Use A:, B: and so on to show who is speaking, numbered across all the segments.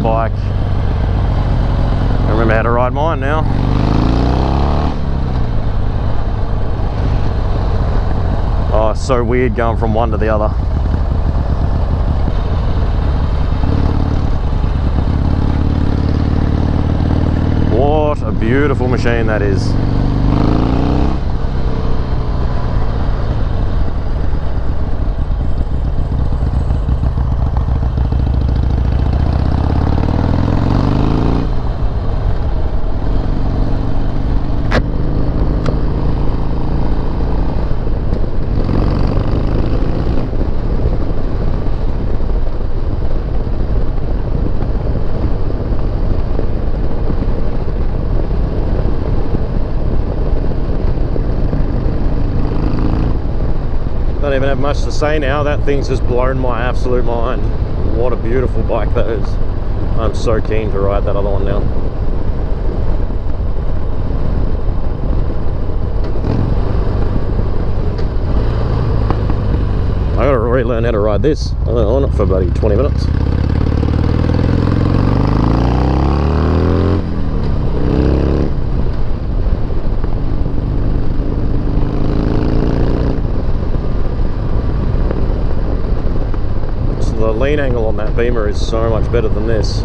A: bike. I remember how to ride mine now. Oh, it's so weird going from one to the other. What a beautiful machine that is. Don't even have much to say now. That thing's just blown my absolute mind. What a beautiful bike that is. I'm so keen to ride that other one now. I gotta relearn how to ride this. I've been on it for about 20 minutes. The lean angle on that Beamer is so much better than this.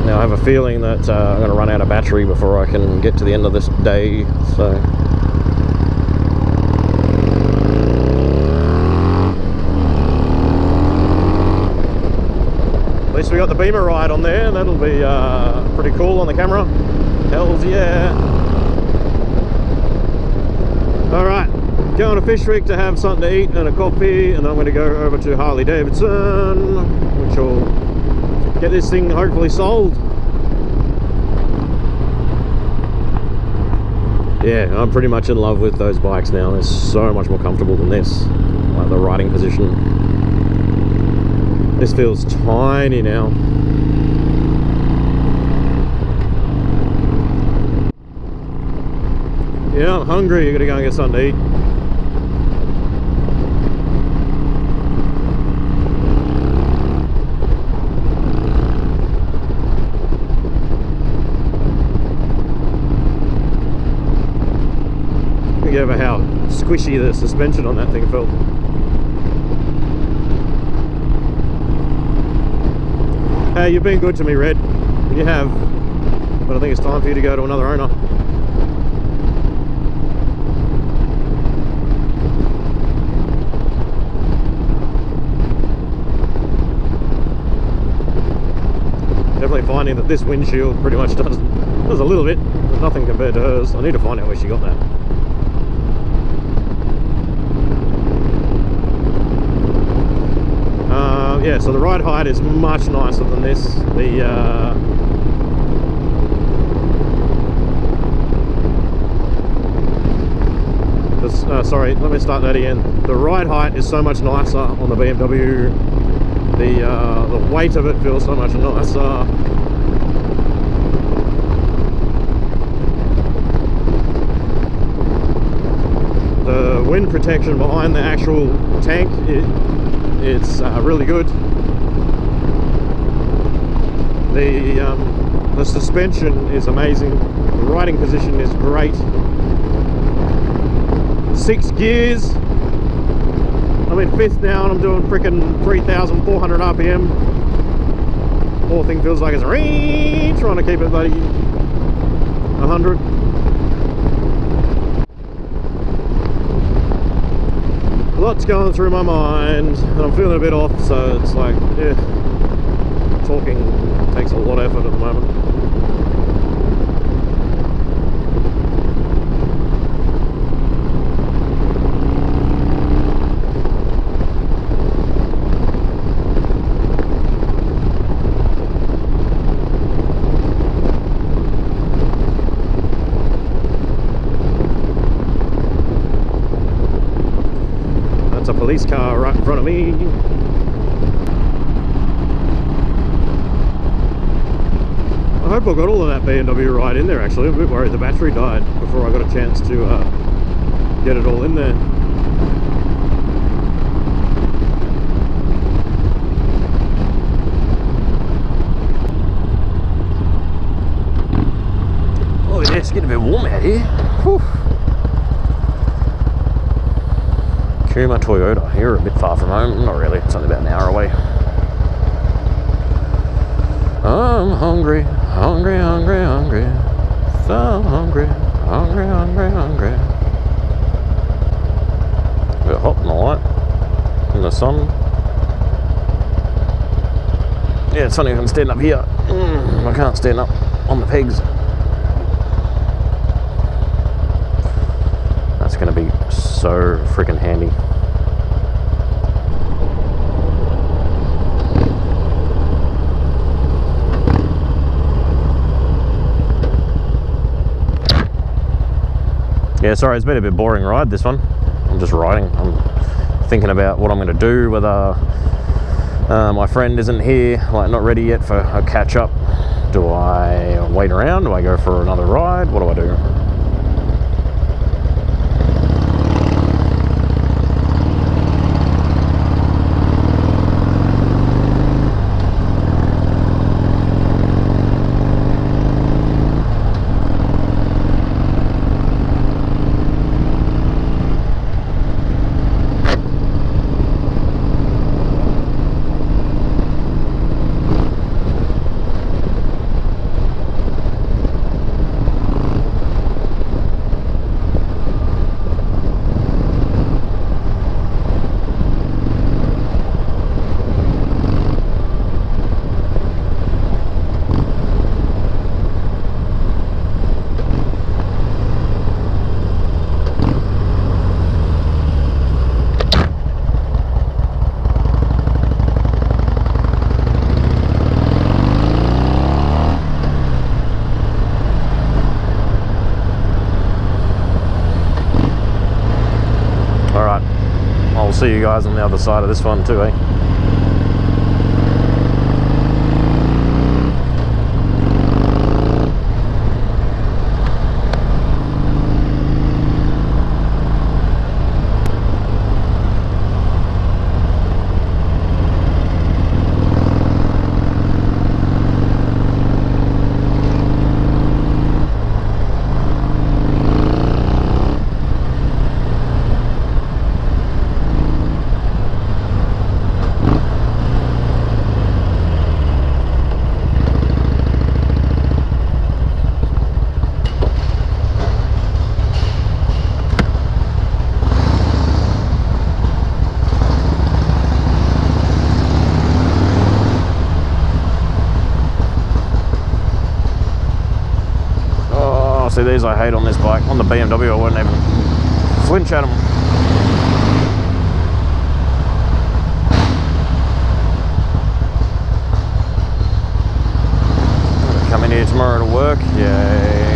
A: Now I have a feeling that I'm going to run out of battery before I can get to the end of this day, so at least we got the Beamer ride on there. That'll be pretty cool on the camera. Hells yeah. Alright, going to Fish Rig to have something to eat and a coffee, and then I'm going to go over to Harley Davidson, which will get this thing hopefully sold. Yeah, I'm pretty much in love with those bikes now. They're so much more comfortable than this, like the riding position. This feels tiny now. Yeah, I'm hungry. You gotta go and get something to eat. Think over how squishy the suspension on that thing felt. Hey, you've been good to me, Red. You have, but I think it's time for you to go to another owner. Definitely finding that this windshield pretty much does a little bit, but nothing compared to hers. I need to find out where she got that. Yeah, so the ride height is much nicer than this. Sorry, let me start that again. The ride height is so much nicer on the BMW. The weight of it feels so much nicer. The wind protection behind the actual tank, it's really good. The suspension is amazing. The riding position is great. 6 gears. I'm in 5th now and I'm doing freaking 3,400 RPM. Whole thing feels like it's trying to keep it bloody 100. Lots going through my mind and I'm feeling a bit off, so it's like, yeah, talking takes a lot of effort at the moment. Police car right in front of me. I hope I got all of that BMW ride in there actually. I'm a bit worried the battery died before I got a chance to get it all in there. it's getting a bit warm out here. Whew. Kuma Toyota, you're a bit far from home. Not really, it's only about an hour away. I'm hungry, hungry, hungry, hungry. So hungry, hungry, hungry, hungry. A bit hot in the light, in the sun. Yeah, it's funny, I can stand up here. I can't stand up on the pegs. That's going to be so freaking handy. Yeah, sorry, it's been a bit boring ride, this one. I'm just riding. I'm thinking about what I'm going to do, whether my friend isn't here, like not ready yet for a catch up. Do I wait around? Do I go for another ride? What do I do? See you guys on the other side of this one too, eh? See, these I hate on this bike. On the BMW, I wouldn't even flinch at them. Come in here tomorrow to work. Yay.